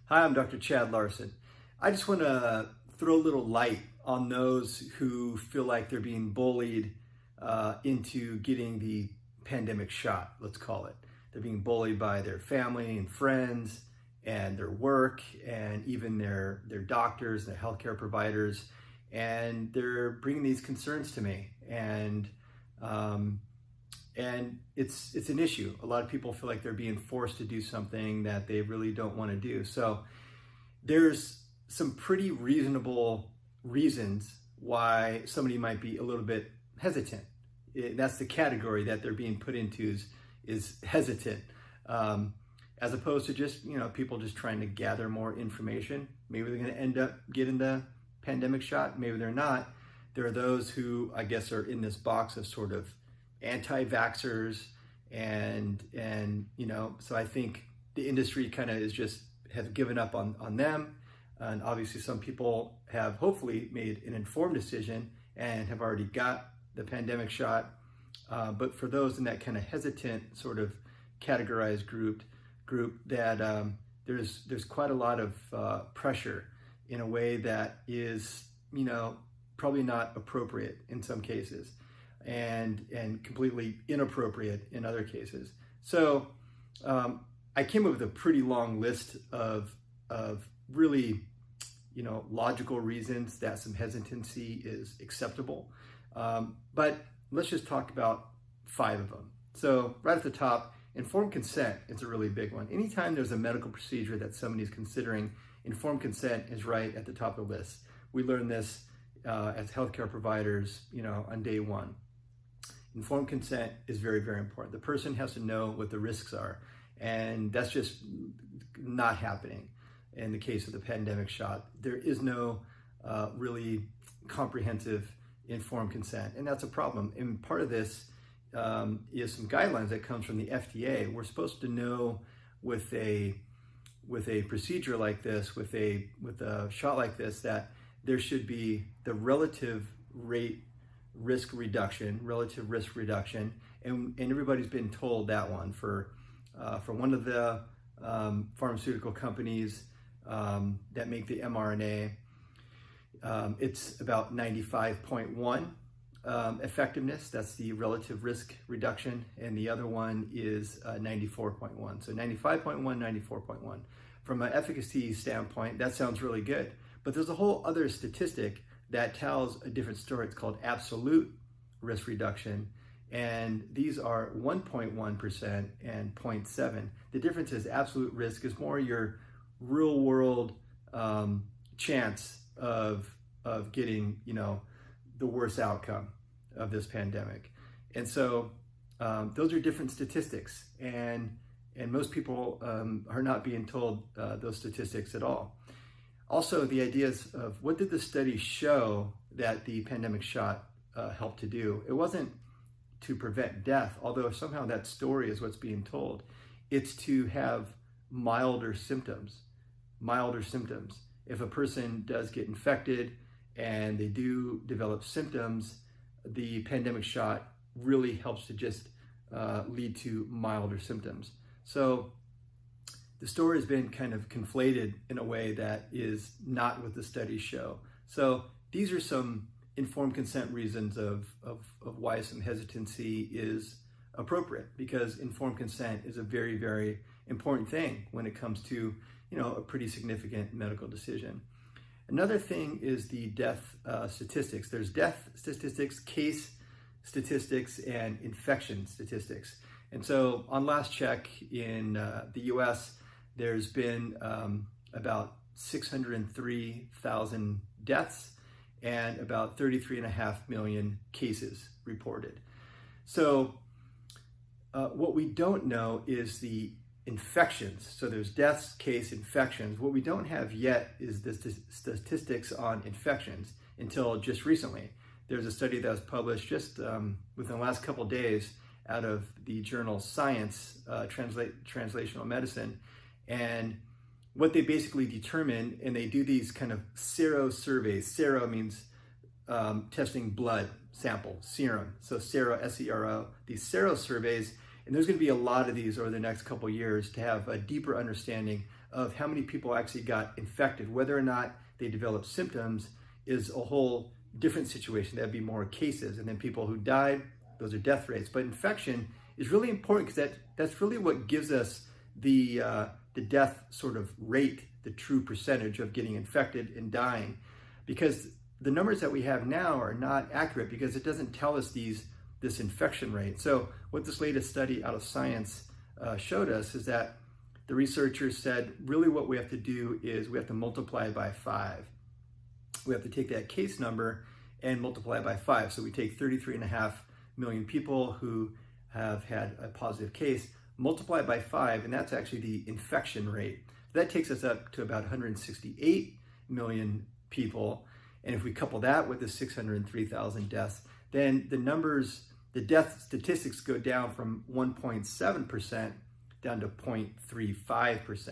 Hi, I'm Dr. Chad Larson. I just want to throw a little light on those who feel like they're being bullied into getting the pandemic shot, let's call it. They're being bullied by their family and friends and their work and even their doctors and their healthcare providers. And they're bringing these concerns to me. And it's an issue. A lot of people feel like they're being forced to do something that they really don't want to do. So there's some pretty reasonable reasons why somebody might be a little bit hesitant. That's the category that they're being put into is hesitant, as opposed to just people just trying to gather more information. Maybe they're going to end up getting the pandemic shot. Maybe they're not. There are those who I guess are in this box of sort of anti-vaxxers and so I think the industry kind of has given up on them, and obviously some people have hopefully made an informed decision and have already got the pandemic shot, but for those in that kind of hesitant sort of categorized group that there's quite a lot of pressure in a way that is probably not appropriate in some cases, and completely inappropriate in other cases. So I came up with a pretty long list of really logical reasons that some hesitancy is acceptable, but let's just talk about 5 of them. So right at the top, informed consent is a really big one. Anytime there's a medical procedure that somebody's considering, informed consent is right at the top of the list. We learn this as healthcare providers, on day one. Informed consent is very, very important. The person has to know what the risks are, and that's just not happening in the case of the pandemic shot. There is no really comprehensive informed consent, and that's a problem. And part of this is some guidelines that comes from the FDA. We're supposed to know with a procedure like this, with a shot like this, that there should be the relative risk reduction, and everybody's been told that one for one of the pharmaceutical companies that make the mRNA. It's about 95.1 effectiveness. That's the relative risk reduction, and the other one is 94.1. So 95.1, 94.1. From an efficacy standpoint, that sounds really good. But there's a whole other statistic that tells a different story. It's called absolute risk reduction. And these are 1.1% and 0.7. The difference is absolute risk is more your real world chance of getting, the worst outcome of this pandemic. And so those are different statistics. And most people are not being told those statistics at all. Also, the ideas of what did the study show that the pandemic shot helped to do? It wasn't to prevent death, although somehow that story is what's being told. It's to have milder symptoms. If a person does get infected and they do develop symptoms, the pandemic shot really helps to just lead to milder symptoms. So the story has been kind of conflated in a way that is not what the studies show. So these are some informed consent reasons of why some hesitancy is appropriate, because informed consent is a very, very important thing when it comes to a pretty significant medical decision. Another thing is the death statistics. There's death statistics, case statistics, and infection statistics. And so on last check in the US, there's been about 603,000 deaths and about 33.5 million cases reported. So what we don't know is the infections. So there's deaths, case, infections. What we don't have yet is the statistics on infections until just recently. There's a study that was published just within the last couple of days out of the journal Science, Translational Medicine. And what they basically determine, and they do these kind of sero surveys. Sero means testing blood sample, serum. So sero, S-E-R-O, these sero surveys. And there's going to be a lot of these over the next couple of years to have a deeper understanding of how many people actually got infected. Whether or not they developed symptoms is a whole different situation. That'd be more cases. And then people who died, those are death rates. But infection is really important because that's really what gives us the death sort of rate, the true percentage of getting infected and dying. Because the numbers that we have now are not accurate because it doesn't tell us this infection rate. So what this latest study out of Science showed us is that the researchers said really what we have to do is we have to multiply by 5. We have to take that case number and multiply by 5. So we take 33.5 million people who have had a positive case, multiply by 5, and that's actually the infection rate. That takes us up to about 168 million people. And if we couple that with the 603,000 deaths, then the death statistics go down from 1.7% down to 0.35%.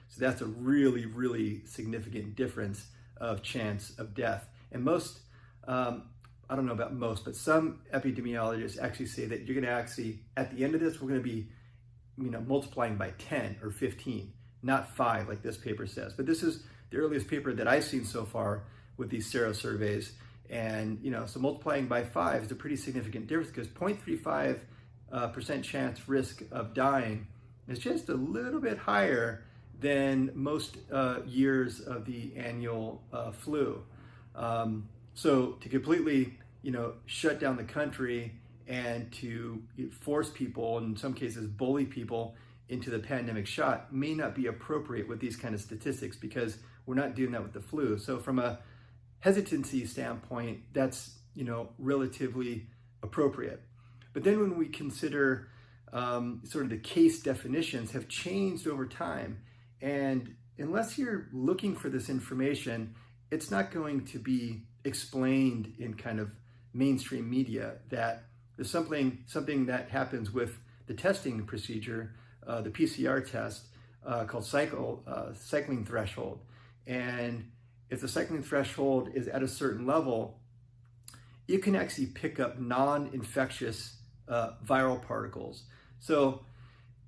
So that's a really, really significant difference of chance of death. And most, I don't know about most, but some epidemiologists actually say that you're going to actually, at the end of this, we're going to be, multiplying by 10 or 15, not 5 like this paper says. But this is the earliest paper that I've seen so far with these serosurveys. And, so multiplying by 5 is a pretty significant difference because 0.35% chance risk of dying is just a little bit higher than most years of the annual flu. So to completely, shut down the country and to force people, in some cases bully people into the pandemic shot may not be appropriate with these kind of statistics because we're not doing that with the flu. So from a hesitancy standpoint, that's, relatively appropriate. But then when we consider sort of the case definitions have changed over time, and unless you're looking for this information, it's not going to be explained in kind of mainstream media that there's something that happens with the testing procedure, the PCR test called cycling threshold. And if the cycling threshold is at a certain level, you can actually pick up non-infectious viral particles. So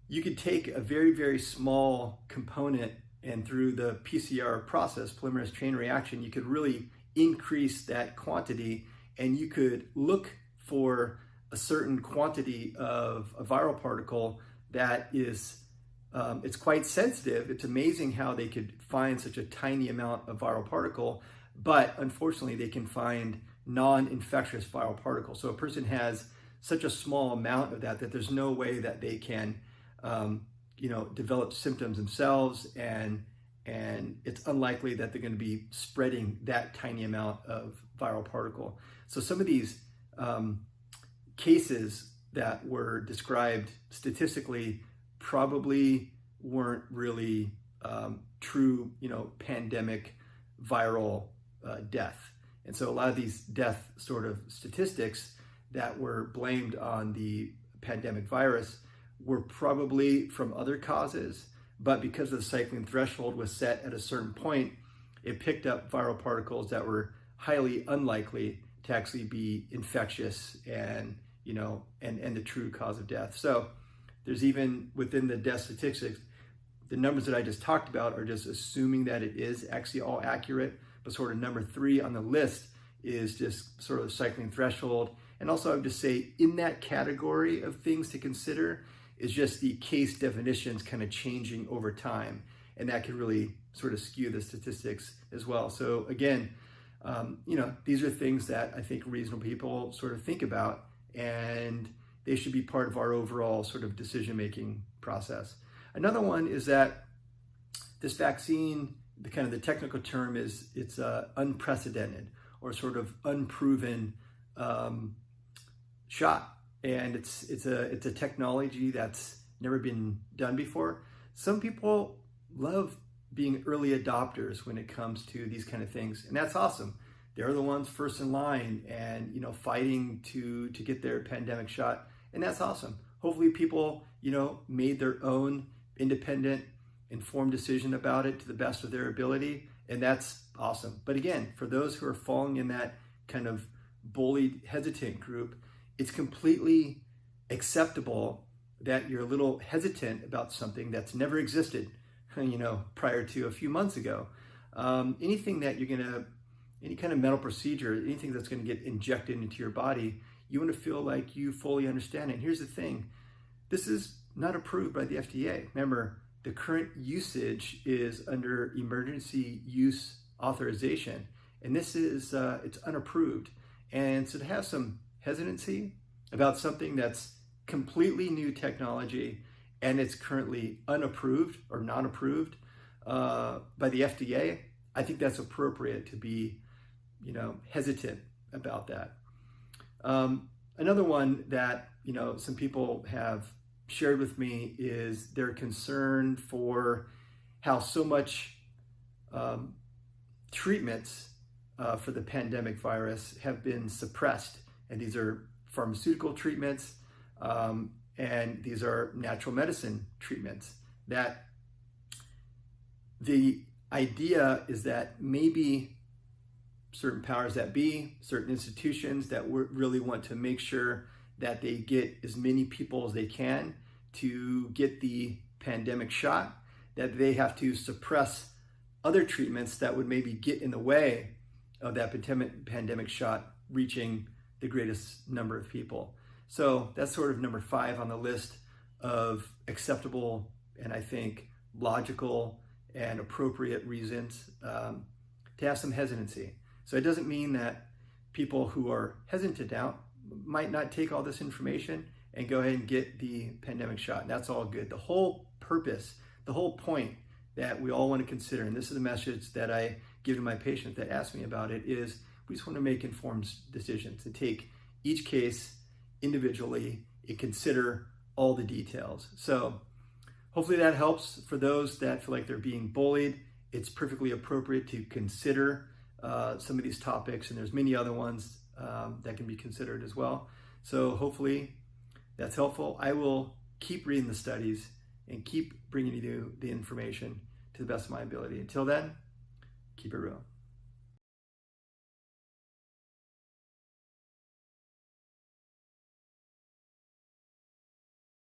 you could take a very, very small component and through the PCR process, polymerase chain reaction, you could really increase that quantity and you could look for a certain quantity of a viral particle that is, it's quite sensitive. It's amazing how they could find such a tiny amount of viral particle, but unfortunately they can find non-infectious viral particles. So a person has such a small amount of that there's no way that they can, develop symptoms themselves, and it's unlikely that they're going to be spreading that tiny amount of viral particle. So some of these cases that were described statistically probably weren't really true, pandemic viral death. And so a lot of these death sort of statistics that were blamed on the pandemic virus were probably from other causes, but because the cycling threshold was set at a certain point, it picked up viral particles that were highly unlikely to actually be infectious and the true cause of death. So there's even within the death statistics, the numbers that I just talked about are just assuming that it is actually all accurate, but sort of number 3 on the list is just sort of the cycling threshold. And also I would just say in that category of things to consider is just the case definitions kind of changing over time. And that could really sort of skew the statistics as well. So again, these are things that I think reasonable people sort of think about, and they should be part of our overall sort of decision-making process. Another one is that this vaccine, the technical term is it's unprecedented or sort of unproven shot. And it's a technology that's never been done before. Some people love being early adopters when it comes to these kind of things, and that's awesome. They're the ones first in line and fighting to get their pandemic shot, and that's awesome. Hopefully people made their own independent, informed decision about it to the best of their ability, and that's awesome. But again, for those who are falling in that kind of bullied, hesitant group, it's completely acceptable that you're a little hesitant about something that's never existed, prior to a few months ago. Anything that any kind of medical procedure, anything that's going to get injected into your body, you want to feel like you fully understand it. And here's the thing, this is not approved by the FDA. Remember, the current usage is under emergency use authorization, and this is, it's unapproved. And so to have some hesitancy about something that's completely new technology and it's currently unapproved or not approved by the FDA, I think that's appropriate to be, hesitant about that. Another one that, some people have shared with me is their concern for how so much treatments for the pandemic virus have been suppressed. And these are pharmaceutical treatments, and these are natural medicine treatments. That the idea is that maybe certain powers that be, certain institutions that really want to make sure that they get as many people as they can to get the pandemic shot, that they have to suppress other treatments that would maybe get in the way of that pandemic shot reaching the greatest number of people. So that's sort of number 5 on the list of acceptable and I think logical and appropriate reasons to have some hesitancy. So it doesn't mean that people who are hesitant now might not take all this information and go ahead and get the pandemic shot. And that's all good. The whole purpose, the whole point that we all want to consider, and this is the message that I give to my patients that ask me about it, is we just want to make informed decisions, to take each case individually and consider all the details. So hopefully that helps for those that feel like they're being bullied. It's perfectly appropriate to consider some of these topics, and there's many other ones that can be considered as well. So hopefully that's helpful. I will keep reading the studies and keep bringing you the information to the best of my ability. Until then, keep it real.